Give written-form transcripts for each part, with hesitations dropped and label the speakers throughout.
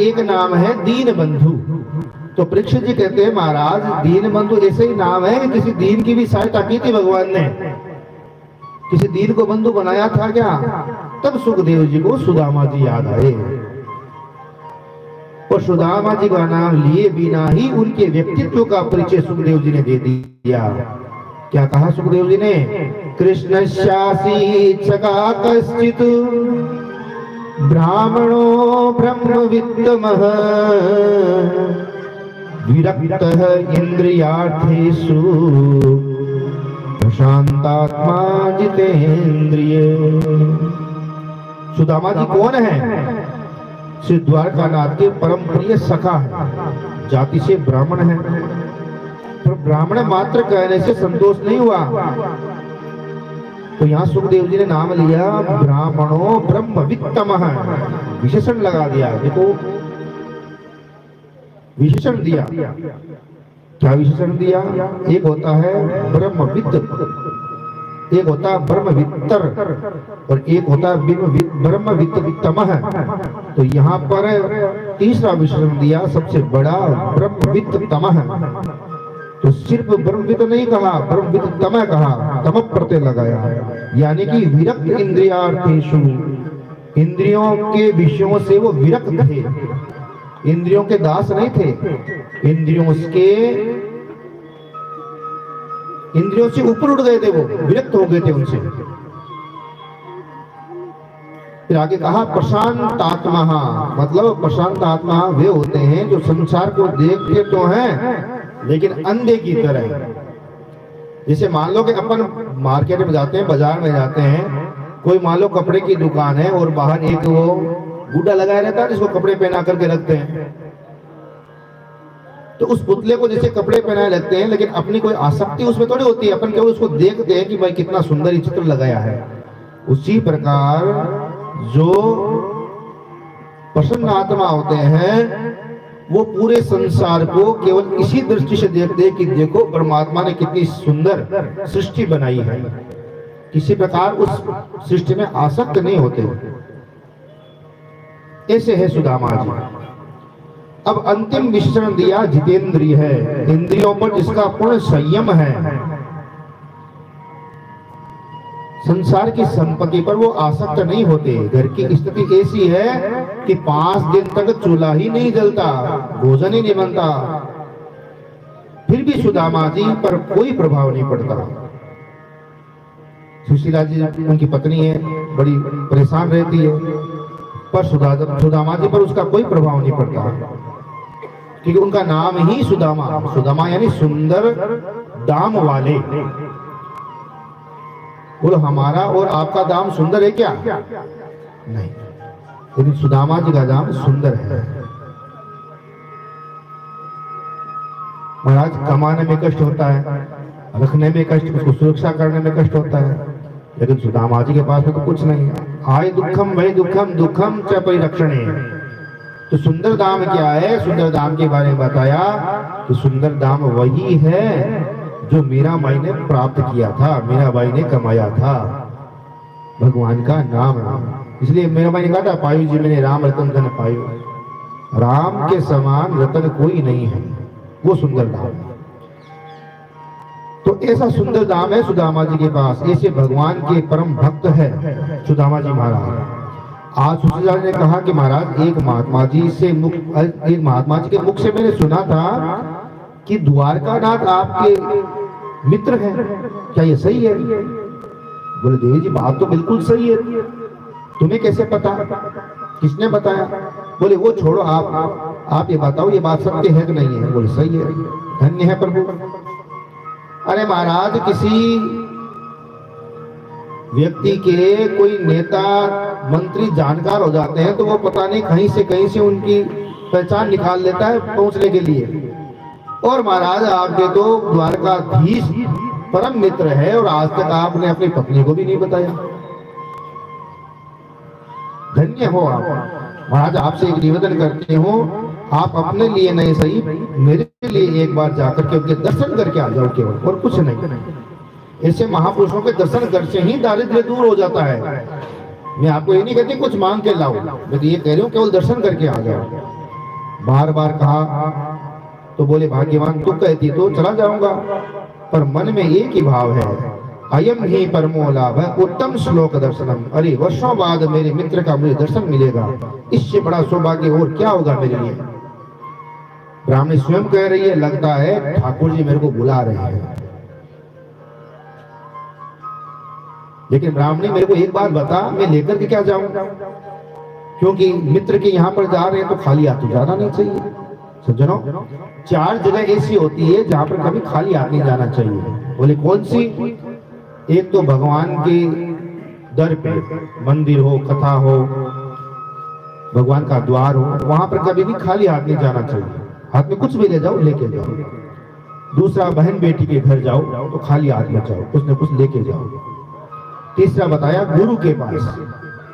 Speaker 1: एक नाम है दीन बंधु। तो परीक्षित जी कहते हैं महाराज दीन बंधु ऐसे ही नाम है कि किसी दीन की भी सहायता की थी भगवान ने, किसी दीन को बंधु बनाया था क्या? तब सुखदेव जी को सुदामा जी याद आए और सुदामा जी का नाम लिए बिना ही उनके व्यक्तित्व का परिचय सुखदेव जी ने दे दिया। क्या कहा सुखदेव जी ने? कृष्ण शासी चका कश्चित ब्राह्मणो ब्रह्मवित्तमः विरक्तः इंद्रियार्थेषु प्रशांतात्मा जितेंद्रिय। सुदामा जी कौन है? श्री द्वारकानाथ के परम प्रिय सखा है, जाति से ब्राह्मण है। पर ब्राह्मण मात्र कहने से संतोष नहीं हुआ, तो यहाँ सुखदेव जी ने नाम लिया ब्राह्मणों ब्रह्मवित्तमः, विशेषण लगा दिया। देखो विशेषण दिया, क्या विशेषण दिया? एक होता है ब्रह्मवित्त, एक होता है ब्रह्मवित्तर और एक होता है ब्रह्मवित्तमः। तो यहाँ पर तीसरा विशेषण दिया, सबसे बड़ा ब्रह्मवित्तमः। तो सिर्फ ब्रह्मवित्त नहीं कहा, ब्रह्मवित्तमः कहा, तम प्रत्यय लगाया, यानी कि विरक्त इंद्रियार्थेषु, इंद्रियों के विषयों से वो विरक्त थे, इंद्रियों के दास नहीं थे, इंद्रियों से ऊपर उठ गए थे, वो विरक्त हो गए थे उनसे। फिर आगे कहा प्रशांत आत्मा, मतलब प्रशांत आत्मा वे होते हैं जो संसार को देखते तो हैं लेकिन अंधे की तरह। जैसे मान लो कि अपन मार्केट में जाते हैं, बाजार में जाते हैं, कोई मान लो कपड़े की दुकान है और बाहर एक वो बूढ़ा लगाया रहता है जिसको कपड़े पहना करके रखते हैं, तो उस पुतले को जैसे कपड़े पहनाए लगते हैं लेकिन अपनी कोई आसक्ति उसमें थोड़ी होती है, अपन केवल उसको देखते हैं कि भाई कितना सुंदर ये चित्र लगाया है। उसी प्रकार जो प्रसन्न आत्मा होते हैं वो पूरे संसार को केवल इसी दृष्टि से देखते हैं कि देखो परमात्मा ने कितनी सुंदर सृष्टि बनाई है, किसी प्रकार उस सृष्टि में आसक्त नहीं होते। ऐसे है सुदामा जी। अब अंतिम विशेषण दिया जितेंद्रिय है, इंद्रियों पर जिसका पूर्ण संयम है, संसार की संपत्ति पर वो आसक्त नहीं होते। घर की स्थिति ऐसी है कि 5 दिन तक चूल्हा ही नहीं जलता, भोजन ही नहीं बनता, फिर भी सुदामा जी पर कोई प्रभाव नहीं पड़ता। सुशीला जी उनकी पत्नी है, बड़ी परेशान रहती है, पर सुदामा जी पर उसका कोई प्रभाव नहीं पड़ता, क्योंकि उनका नाम ही सुदामा, सुदामा यानी सुंदर दाम वाले। बोलो हमारा और आपका दाम सुंदर है क्या? नहीं, लेकिन सुदामा जी का दाम सुंदर है। महाराज कमाने में कष्ट होता है, रखने में कष्ट, उसको सुरक्षा करने में कष्ट होता है, लेकिन सुदामा जी के पास में तो कुछ नहीं है। आय दुखम वही दुखम, दुखम च परिरक्षणे। तो सुंदर दाम क्या है? सुंदर दाम के बारे में बताया कि सुंदर दाम वही है जो मीराबाई ने प्राप्त किया था, मीराबाई ने कमाया था, भगवान का नाम है। इसलिए मीराबाई ने कहा था पायु जी मैंने राम रतन धन पायो, राम के समान रतन कोई नहीं है, वो सुंदर दाम है। तो ऐसा सुंदर दाम है सुदामा जी के पास, ऐसे भगवान के परम भक्त है सुदामा जी महाराज। आज सुशीला ने कहा कि महाराज एक महात्मा जी के मुख से मैंने सुना था कि द्वारकानाथ आपके मित्र हैं, क्या ये सही है? बोले देवी जी बात तो बिल्कुल सही है, तुम्हें कैसे पता, किसने बताया? बोले वो छोड़ो, आप ये बताओ ये बात सत्य है कि नहीं है? बोले सही है, धन्य है प्रभु। अरे महाराज किसी व्यक्ति के कोई नेता मंत्री जानकार हो जाते हैं तो वो पता नहीं कहीं से उनकी पहचान निकाल लेता है पहुंचने के लिए, और महाराज आपके तो द्वारकाधीश परम मित्र है और आज तक आपने अपनी पत्नी को भी नहीं बताया। धन्य हो आप। महाराज आपसे एक निवेदन करते हो, आप अपने लिए नहीं सही मेरे लिए एक बार जाकर के उनके दर्शन करके आ जाओ केवल, और कुछ नहीं। ऐसे महापुरुषों के दर्शन कर से ही दारिद्र्य दूर हो जाता है। मैं आपको ये नहीं कहती कुछ मांग के लाओ, मैं तो ये कह रही हूँ केवल दर्शन करके आ जाओ। बार बार कहा तो बोले भाग्यवान तू कहती तो चला जाऊंगा, पर मन में एक ही भाव है, अयम ही परमो लाभ है उत्तम श्लोक दर्शनम। अरे वर्षों बाद मेरे मित्र का मुझे दर्शन मिलेगा, इससे बड़ा सौभाग्य और क्या होगा मेरे लिए। ब्राह्मणी स्वयं कह रही है लगता है ठाकुर जी मेरे को बुला रहे हैं। लेकिन ब्राह्मणी मेरे को एक बात बता, मैं लेकर के क्या जाऊं, क्योंकि मित्र के यहाँ पर जा रहे हैं तो खाली हाथ तो जाना नहीं चाहिए। सज्जनों, 4 जगह ऐसी होती है जहां पर कभी खाली हाथ नहीं जाना चाहिए। बोले कौन सी? एक तो भगवान के दर पे, मंदिर हो, कथा हो, भगवान का द्वार हो, वहां पर कभी भी खाली हाथ नहीं जाना चाहिए। हाथ में कुछ भी ले जाओ, लेके जाओ। दूसरा, बहन बेटी के घर जाओ तो खाली हाथ में जाओ, कुछ न कुछ लेके जाओ। तीसरा बताया गुरु के पास,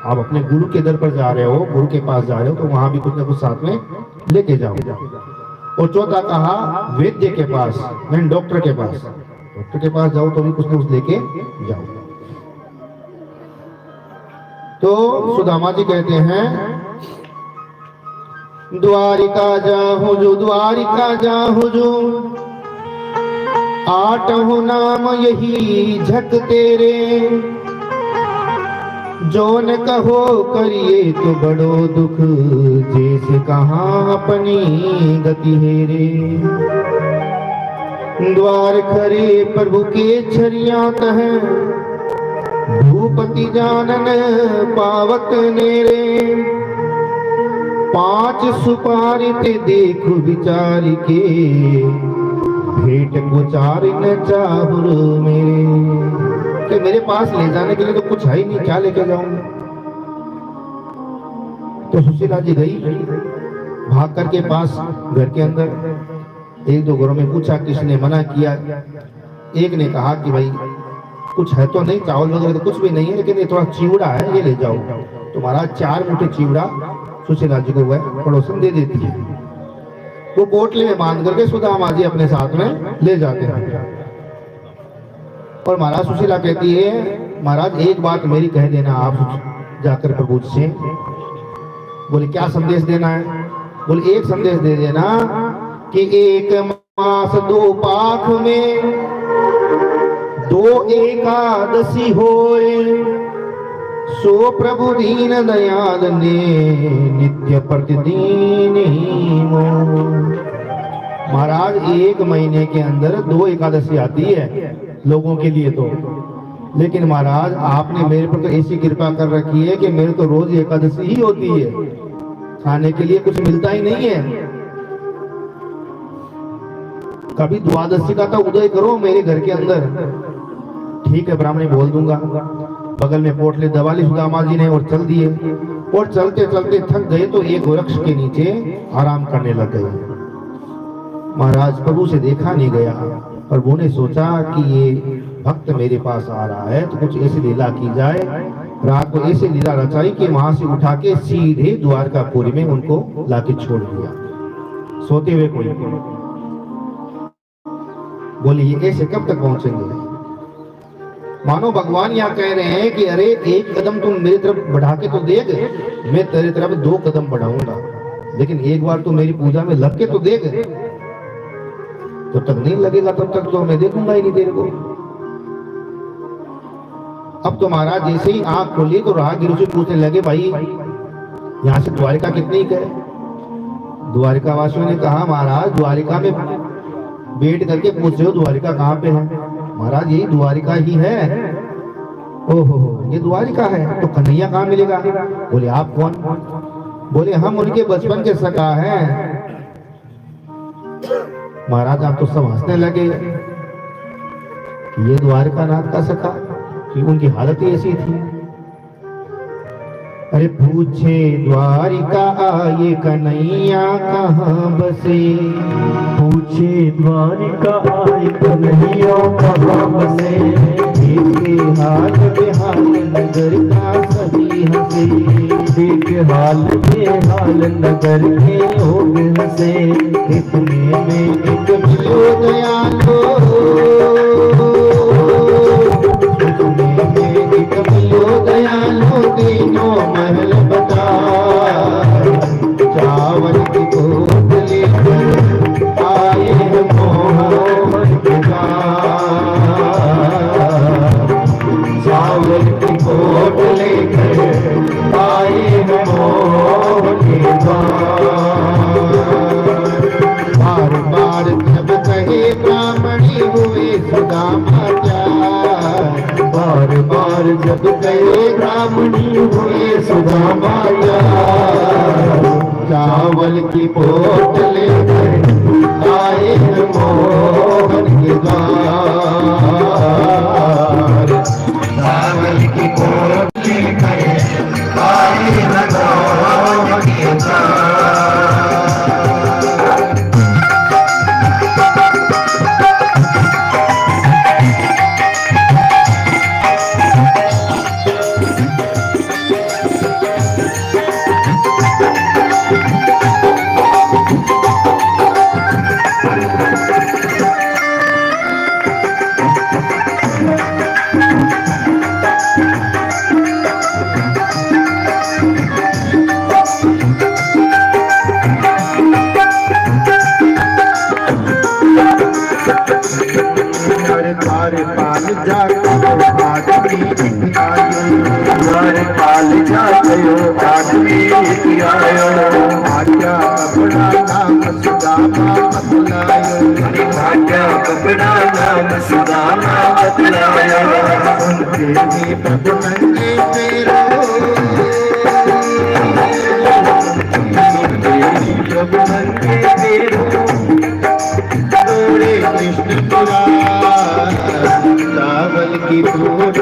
Speaker 1: आप अपने गुरु के दर पर जा रहे हो, गुरु के पास जा रहे हो तो वहां भी कुछ न कुछ साथ में लेके जाओ। और चौथा कहा वैद्य के पास, मैं डॉक्टर के पास, डॉक्टर के पास जाओ तो भी कुछ न कुछ लेके जाओ। तो सुदामा जी कहते हैं द्वारिका जाहु जो, द्वारिका जाहु जो, आठों नाम यही झक तेरे, जो न कहो करिए तो बड़ो दुख, जैसे कहाँ अपनी गति हेरे। द्वार खरे प्रभु के छरिया तह, भूपति जानन पावत नेरे, 5 सुपारी ते देख विचार के, भेंट को 4 न चाहुर मेरे। कि मेरे पास ले जाने के लिए तो कुछ है ही नहीं, क्या लेके जाऊंगा। तो सुशीला जी गई, भाग करके पास घर के अंदर 1-2 घरों में पूछा, किसने मना किया। एक ने कहा कि भाई कुछ है तो नहीं, चावल वगैरह तो कुछ भी नहीं है, लेकिन ये थोड़ा चिवड़ा है, ये ले जाओ। तो महाराज 4 मुठ्ठी चिवड़ा सुशीला जी को वह पड़ोसन दे देती है। वो पोटली में बांध करके सुदामा जी अपने साथ में ले जाते हैं। और महाराज सुशीला कहती है महाराज एक बात मेरी कह देना आप जाकर प्रभु से। बोले क्या संदेश देना है? बोले एक संदेश दे देना कि 1 मास 2 पाख में 2 एकादशी होए, सो प्रभु दीन दयाल ने नित्य प्रतिदिन ही मोह। महाराज 1 महीने के अंदर 2 एकादशी आती है लोगों के लिए तो, लेकिन महाराज आपने मेरे पर तो ऐसी कृपा कर रखी है कि मेरे तो रोज एकादशी ही होती है, खाने के लिए कुछ मिलता ही नहीं है। कभी द्वादशी का तो उदय करो मेरे घर के अंदर। ठीक है ब्राह्मणी बोल दूंगा। बगल में पोटली दबा ली सुदामा जी ने और चल दिए। और चलते चलते थक गए तो एक वृक्ष के नीचे आराम करने लग गए। महाराज प्रभु से देखा नहीं गया। प्रभु ने सोचा कि ये भक्त मेरे पास आ रहा है तो कुछ ऐसी लीला की जाए। रात को ऐसी लीला रचाई कि वहां से उठा के सीधे द्वारकापुरी में उनको लाके छोड़ दिया, सोते हुए कोई। बोले ये ऐसे कब तक पहुंचेंगे? मानो भगवान यहाँ कह रहे हैं कि अरे 1 कदम तुम मेरी तरफ बढ़ा के तो देख, मैं तेरी तरफ 2 कदम बढ़ाऊंगा, लेकिन एक बार तू मेरी पूजा में लग के तो देख। तो तक नहीं लगेगा तब तक तो मैं देखूंगा ही नहीं तेरे को। अब तो महाराज जैसे ही आंख खोली तो राहगीर से पूछने लगे भाई यहाँ से द्वारिका कितनी है? द्वारिका वासियों ने कहा महाराज द्वारिका में बैठ करके पूछ रहे हो द्वारिका कहाँ पे है? महाराज यही द्वारिका ही है। ओहो ये द्वारिका है तो कन्हैया कहाँ मिलेगा? बोले आप कौन? बोले हम उनके बचपन के सगा हैं। महाराज आप तो सब हंसने लगे, ये द्वारिका नाथ का सखा, कि उनकी हालत ही ऐसी थी। अरे पूछे द्वारिका आए कन्हैया कहाँ बसे,
Speaker 2: पूछे द्वारिका आए कन्हैया कहाँ बसे,
Speaker 1: देखे हाल बेहाल नगर का सभी हंसे,
Speaker 2: देखे हाल बेहाल नगर के लोग हंसे,
Speaker 1: इतने में एक मिलो दयालो, इतने में एक मिलो दयालो, तीनों महल बता चावल की गोद लेकर आए हैं मोहन के द्वार। चावल की गोद लेकर आए हैं मोहन के द्वार। बार बार जब कहे ब्राह्मणी हुए सुदामा प्यार, बार बार जब कहे ब्राह्मणी हुए सुदामा प्यार। चावल की पोट लेकर आए हैं मोहन के द्वार। चावल की पोट लेकर आए हैं मोहन के द्वार। चावल की पोट आए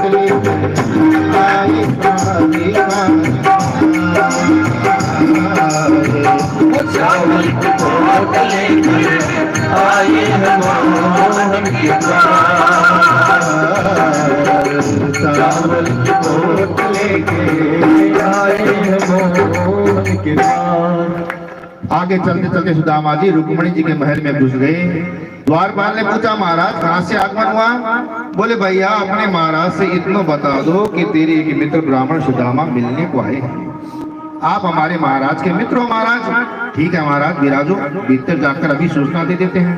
Speaker 1: चावल की पोट आए मोहन के द्वार। चावल की पोट लेके आए मोहन के द्वार। आगे चलते चलते सुदामा जी रुक्मणी जी के महल में घुस गए। द्वारपाल ने पूछा, महाराज कहाँ से आगमन हुआ? बोले, भैया अपने महाराज से इतना बता दो कि तेरे एक मित्र ब्राह्मण सुदामा मिलने को आए हैं। आप हमारे महाराज के मित्र हो महाराज। ठीक है महाराज, विराजो, भीतर जाकर अभी सूचना दे देते हैं।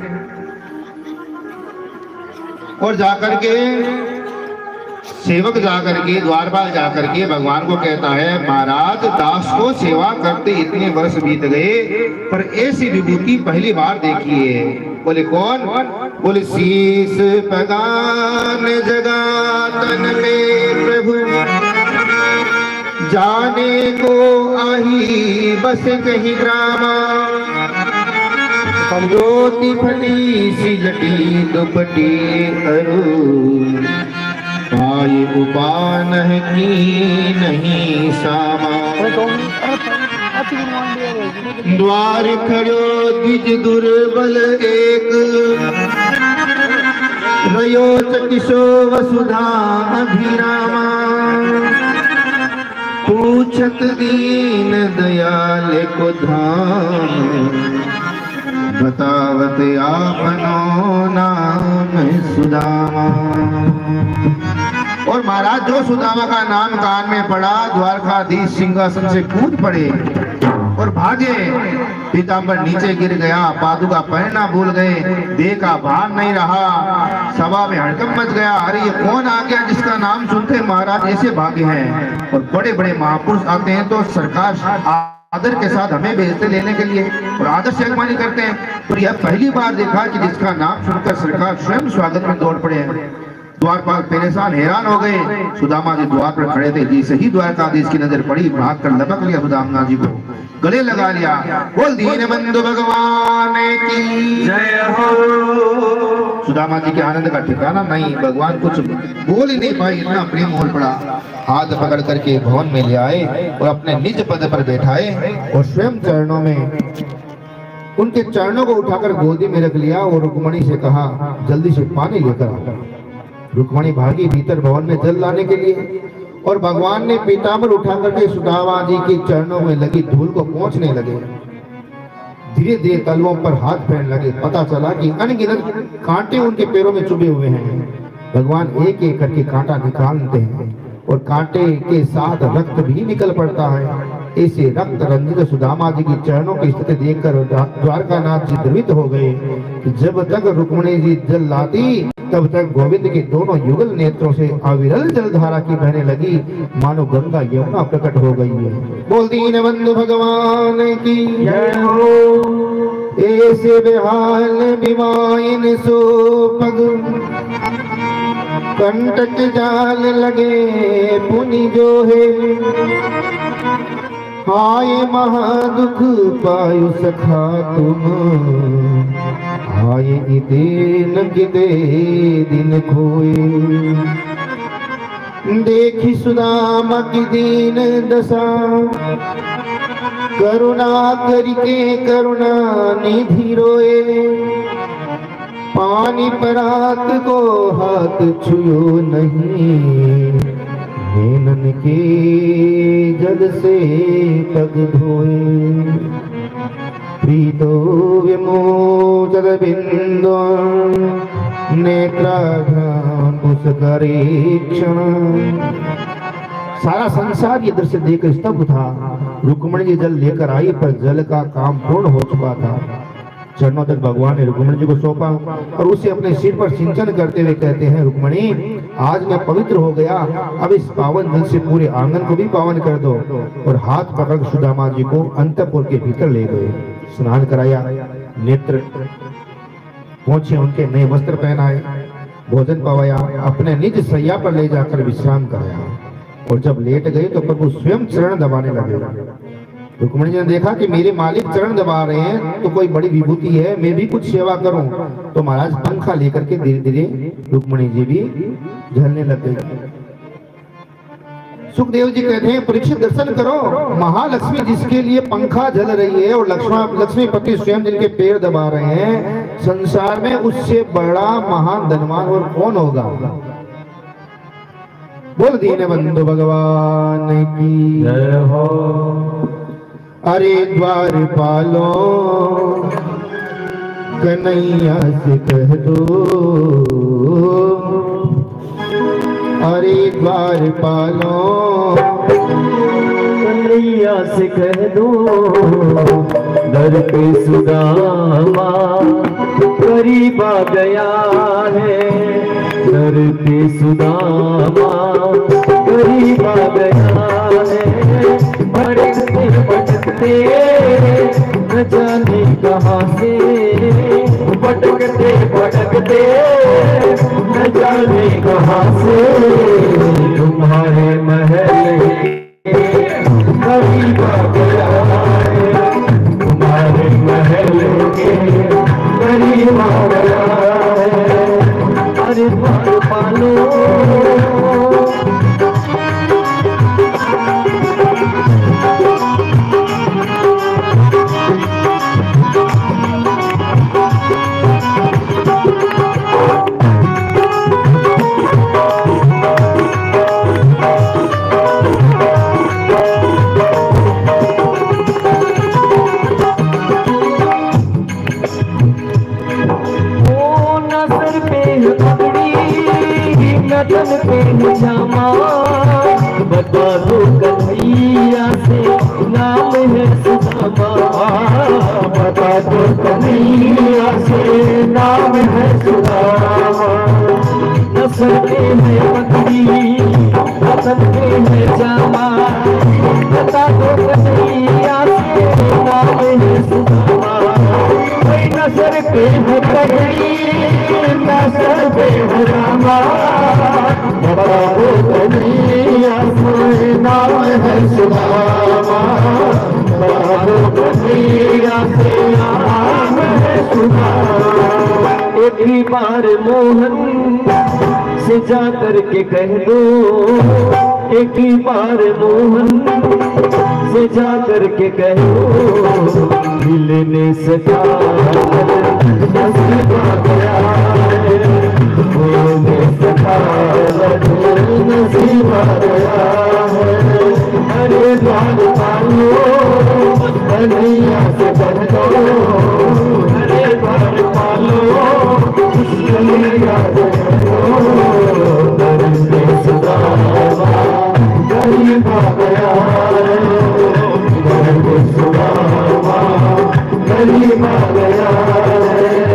Speaker 1: और जाकर के सेवक जाकर के द्वारपाल जाकर के भगवान को कहता है, महाराज दास को सेवा करते इतने वर्ष बीत गए पर ऐसी विभूति पहली बार देखी है। बोले कौन? बोले शीश पगान जगातन में प्रभु जाने को आही बस कहीं ग्रामा। ज्योति फटी सी जटी दुपटी अरु पाए उपान की नहीं सामा। द्वार खड़ो द्विज दुर्बल एक रयो चकिशो वसुधा अभिरामा। पूछत दीन दयाल को धाम बतावत आपनो नाम सुदामा। और महाराज जो सुदामा का नाम कान में पड़ा, द्वारकाधीश सिंहासन से कूद पड़े और भागे। पीताम्बर नीचे गिर गया, पादुका पहनना भूल गए, देह का भान नहीं रहा। सभा में हड़कंप मच गया। अरे ये कौन आ गया जिसका नाम सुनते महाराज ऐसे भागे हैं? और बड़े बड़े महापुरुष आते हैं तो सरकार आदर के साथ हमें भेजते लेने के लिए और आदर से अगवानी करते हैं। तो यह पहली बार देखा कि जिसका नाम सुनकर सरकार स्वयं स्वागत में दौड़ पड़े हैं। द्वारपाल परेशान हैरान हो गए। सुदामा जी द्वार पर खड़े थे, जैसे ही द्वारकाधीश की नजर पड़ी भाग कर लपक लिया सुदामा जी को, गले लगा लिया। बोल दीन बंधु भगवान की जय हो। सुदामा जी के आनंद का ठिकाना नहीं, भगवान कुछ बोल ही नहीं पाए, इतना प्रेम हो पड़ा। हाथ पकड़ करके भवन में ले आए और अपने निज पद पर बैठाए और स्वयं चरणों में उनके चरणों को उठाकर गोदी में रख लिया और रुक्मणी से कहा, जल्दी से पानी लेकर आ। रुक्मणी भागी भीतर भवन में जल लाने के लिए और भगवान ने पीताम्बर उठा करके सुदामा जी के चरणों में लगी धूल को पोंछने लगे। धीरे धीरे तलवों पर हाथ फेरने लगे। पता चला कि अनगिनत कांटे उनके पैरों में चुभे हुए हैं। भगवान एक एक करके कांटा निकालते हैं और कांटे के साथ रक्त भी निकल पड़ता है। ऐसे रक्त रंजित सुदामा जी की चरणों की स्थिति देखकर द्वारकानाथ जी द्रवित हो गए कि जब तक रुक्मिणी जी जल लाती तब तक गोविंद के दोनों युगल नेत्रों से अविरल जलधारा की बहने लगी, मानो गंगा यमुना प्रकट हो गई है। बोल दीन बंधु भगवान की जय हो। ऐसे बेहाल बिमाइन सो पग कंटक जाल लगे पुनि जो है, हाय महादुख पायु सखा तुम, हाय दिन गिदे दिन खोए। देखी सुदामा की दीन दशा, करुणा करके करुणा निधि रोए, पानी परात को हाथ छुयो नहीं, नैनन के जल से पग धोए। प्रीतो विमोचत बिंदु नेत्राघ्रान पुष्करे क्षण। सारा संसार ये दृश्य देखकर स्तब्ध था। रुक्मिणी जी जल लेकर आई पर जल का काम पूर्ण हो चुका था। चरणों तक भगवान ने रुक्मिणी जी को सौंपा और उसे अपने सिर पर सिंचन करते हुए कहते हैं, रुक्मिणी आज मैं पवित्र हो गया, अब इस पावन जल से पूरे आंगन को भी पावन कर दो। और हाथ पकड़ सुदामा जी को अंतपुर के भीतर ले गए, स्नान कराया, नेत्र पहुंचे, उनके नए वस्त्र पहनाए, भोजन पवाया, अपने निज सैया पर ले जाकर विश्राम कराया। और जब लेट गए तो प्रभु स्वयं चरण दबाने लगे। रुक्मिणी जी ने देखा कि मेरे मालिक चरण दबा रहे हैं तो कोई बड़ी विभूति है, मैं भी कुछ सेवा करूं। तो महाराज पंखा लेकर के धीरे धीरे रुक्मिणी जी भी झलने लग गई। सुखदेव जी कहते हैं, परीक्षित दर्शन करो, महालक्ष्मी जिसके लिए पंखा झल रही है और लक्ष्मीपति स्वयं जिनके पैर दबा रहे हैं, संसार में उससे बड़ा महान धनवान और कौन होगा। बोल दीन बंधु भगवान की जय हो। अरे द्वारपालो कन्हैया से कह दो, अरे द्वारपालो
Speaker 2: कन्हैया से कह दो, दर पे सुदामा करीब आ गया है, दर पे सुदामा करीब आ गया है। भटकते भटकते न जाने कहाँ से, भटकते भटकते न जाने कहाँ से, तुम्हारे महल करीब आ गया है, तुम्हारे महल के करीब आ गया है। अरे द्वारपालो तन पे जामा, बता दो कन्हैया से नाम है सुदामा, बता दो कन्हैया से नाम है सुदामा। नस्ल पे है पगड़ी, तन पे है जामा, बता दो कन्हैया से नाम है सुदामा। नस्ल पे है पगड़ी, नस्ल पे है जामा, बता दो कन्हैया से नाम है सुदामा, बता दो कन्हैया से नाम है सुदामा। एक ही बार मोहन से जा करके कह दो, एक ही बार मोहन से जा करके कह दो, मिलने से नसीब आ गया है, मिलने से नसीब आ गया है। अरे द्वारपालो कन्हैया से कह दो, अरे द्वारपालो कन्हैया से कह दो, दर पे सुदामा करीब आ गया है, भाग गया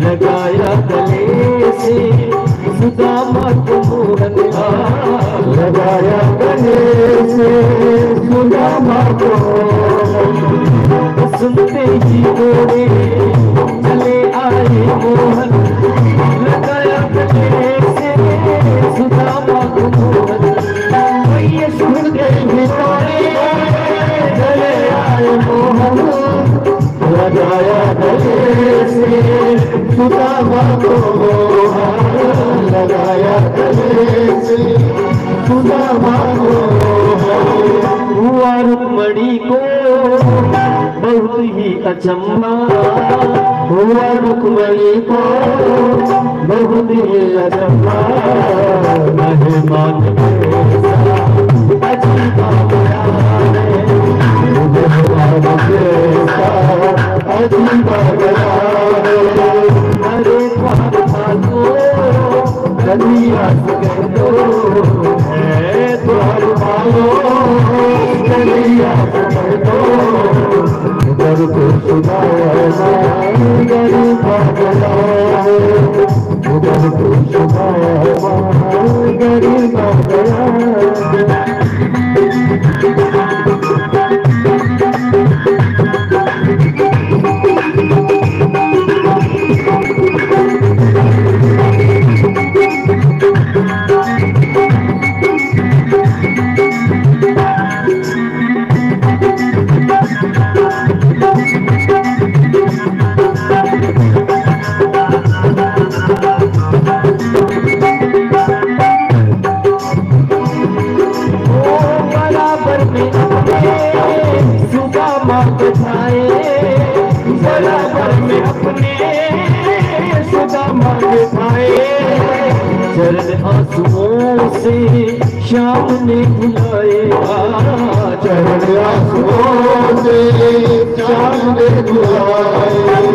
Speaker 2: लगाया गले से सुदामा को मोहन लगाया गले से सुदामा को सुनते ही गोरे चले आए मोहन लगाया गले से सुदामा को मोहन ये सुनते ही गोरे चले आए मोहन लगाया गले से सुदामा को मोहन लगाया गले से सुदामा को हुआ रुक्मणी को बहुत ही अचंभा हुआ रुक्मणी को बहुत ही अचंभा मेहमान अजीबा गया अजीबा गया अरे भागो गलिया से दो द्वार भागो गलिया से दो घर को सुनाया गरीब भागला उधर को सुनाया गरीब भागला चरण आंसुओं से श्याम ने बुलाए चरण आंसुओं से श्याम ने बुलाए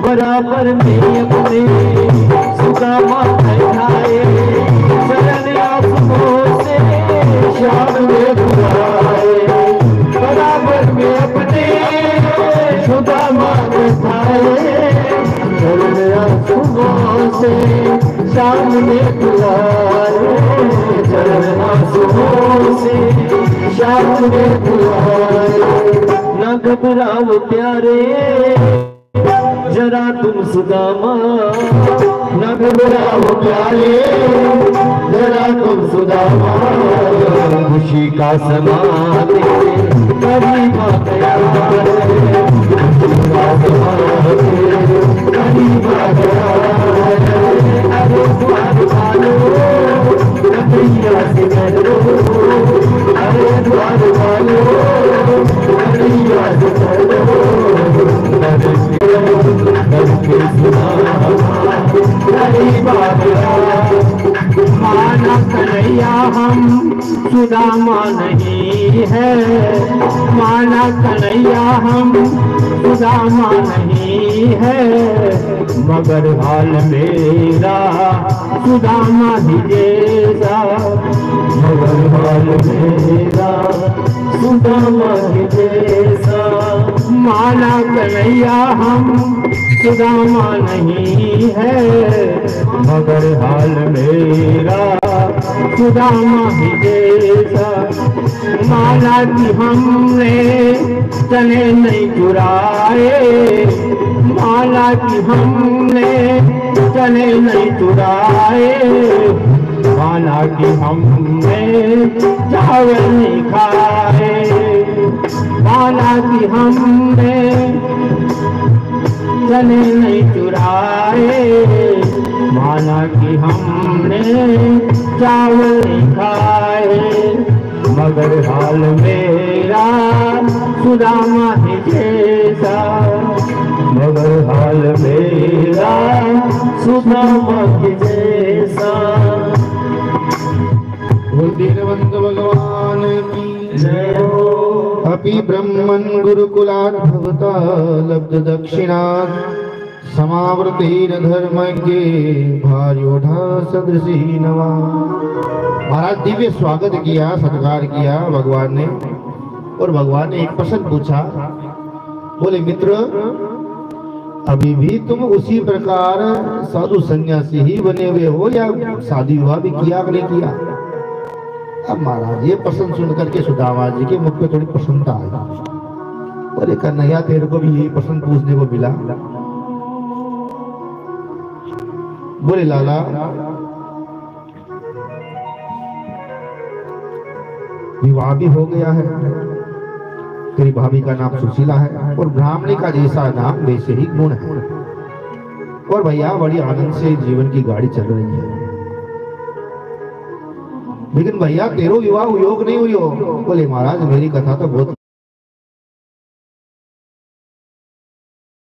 Speaker 2: बराबर में अपने सुदामा बैठाए चरण आंसुओं से श्याम ने बुलाए बराबर में अपने सुदामा बैठाए चरण आंसुओं से सामने बुलाए चरण आंसुओं से सामने बुलाए न घबराओ प्यारे जरा तुम सुदामा न घबराओ प्यारे जरा तुम सुदामा खुशी का समा कभी बात कभी बात अरे द्वार वालो नैया से करो अरे द्वार वालो नैया से करो माना कन्हैया हम सुदामा नहीं है माना कन्हैया हम सुदामा नहीं है मगर हाल मेरा सुदामा ही जैसा मगर हाल मेरा सुदामा ही जैसा माना कन्हैया हम सुदामा नहीं है मगर हाल मेरा सुदामा ही जैसा माना कि हमने चने नहीं चुराए माना कि हमने चने नहीं चुराए माना कि हमने चावल नहीं खाए माना कि हमने चने नहीं चुराए माना कि हमने चावल नहीं खाए मगर हाल मेरा सुदामा ही जैसा, मगर हाल मेरा सुदामा ही जैसा।
Speaker 1: दीनबंधु भगवान की
Speaker 2: जय हो।
Speaker 1: अपि ब्रह्मन् गुरुकुलात् भवता लब्ध दक्षिणात् समावृतेन धर्मज्ञे भार्योढ़ा सदृशी नवा। महाराज दिव्य स्वागत किया, सत्कार किया भगवान ने, और भगवान ने एक प्रश्न पूछा। बोले मित्र, अभी भी तुम उसी प्रकार साधु सन्यासी ही बने हुए हो या शादी विवाह भी किया कि नहीं किया? अब महाराज ये प्रश्न सुन करके सुदामा जी के मुख पे थोड़ी प्रसन्नता आई। बोले कन्हैया तेरे को भी यही प्रश्न पूछने को मिला? बोले लाला, विवाह भी हो गया है, तेरी भाभी का नाम सुशीला है, और ब्राह्मणी का जैसा नाम वैसे ही गुण है, और भैया बड़ी आनंद से जीवन की गाड़ी चल रही है। लेकिन भैया तेरो विवाह योग नहीं हुई हो। बोले महाराज मेरी कथा तो बहुत